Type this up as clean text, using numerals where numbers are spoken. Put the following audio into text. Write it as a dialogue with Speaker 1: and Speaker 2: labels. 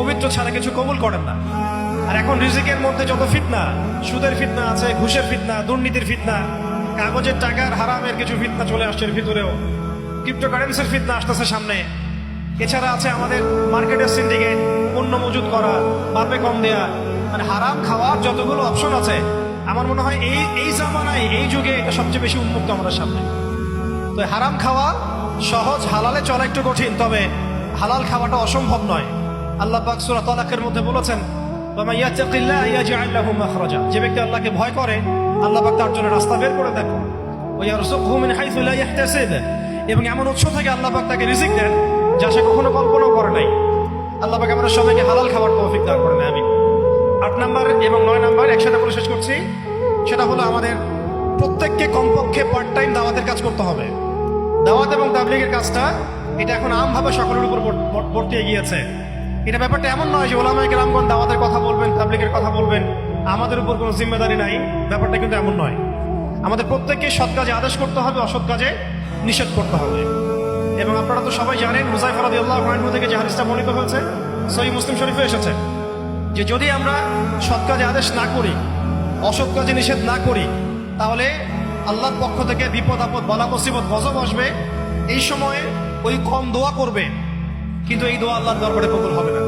Speaker 1: পবিত্র ছাড়া কিছু কবুল করেন না। আর এখন রিজিকের মধ্যে যত ফিতনা, সুদের ফিতনা আছে, ঘুষের ফিতনা, দুর্নীতির ফিতনা, কাগজের টাকার হারামের কিছু ফিতনা চলে আসছে এর ভিতরেও, ক্রিপ্টোকারেন্সির ফিতনা আসতেছে সামনে। এছাড়া আছে আমাদের মার্কেটের সিন্ডিকেট, পণ্য মজুত করা, বাড়বে কম দেয়া, মানে হারাম খাওয়ার যতগুলো অপশন আছে, আমার মনে হয় এই জামানায়, এই যুগে এটা সবচেয়ে বেশি উন্মুক্ত আমাদের সামনে। তো হারাম খাওয়া সহজ, হালালে চলা একটু কঠিন, তবে হালাল খাওয়াটা অসম্ভব নয়। আল্লাহ পাক সূরা তালাকের মধ্যে বলেছেন, ওয়া ইয়াত্তাকিল্লাহ ইয়াজআল লাহু মাখরাজা, যে ব্যক্তি আল্লাহকে ভয় করে আল্লাহ পাক তার জন্য রাস্তা বের করে দেন। ওয়া ইয়ারযুকহু মিন হাইথু লা ইয়াহতাসিব, এবং এমন উৎস থেকে আল্লাহ পাক তাকে রিজিক দেন যা সে কখনো কল্পনাও করে নাই। আল্লাহ পাক আমাদের সবাইকে হালাল খাওয়ার তৌফিক দান করেন, আমিন। 8 নাম্বার এবং 9 নাম্বার একসাথে বলে শেষ করছি, সেটা হলো আমাদের প্রত্যেককে কমপক্ষে পার্ট টাইম দাওয়াতের কাজ করতে হবে। দাওয়াত এবং তাবলীগের কাজটা এটা এখন আমভাবে সকলের উপর বর্তিয়ে গিয়েছে। এটা ব্যাপারটা এমন নয় যে ওলামায়ে কেরামগণ দাওয়াতের কথা বলবেন, তাবলীগের কথা বলবেন, আমাদের উপর কোনো জিম্মেদারি নাই, ব্যাপারটা কিন্তু এমন নয়। আমাদের প্রত্যেককে সৎ কাজে আদেশ করতে হবে, অসৎ কাজে নিষেধ করতে হবে। এবং আপনারা তো সবাই জানেন, হুযায়ফা রাদিয়াল্লাহু আনহু থেকে যে হাদিসটা বর্ণিত হয়েছে সহিহ মুসলিম শরীফে এসেছে, যে যদি আমরা সৎ কাজে আদেশ না করি, অসৎ কাজে নিষেধ না করি, তাহলে আল্লাহর পক্ষ থেকে বিপদ আপদ, বালা মুসিবত, গজব আসবে। এই সময়ে ওই কম দোয়া করবে, কিন্তু এই দোয়া আল্লাহর দরবারে কবুল হবে না।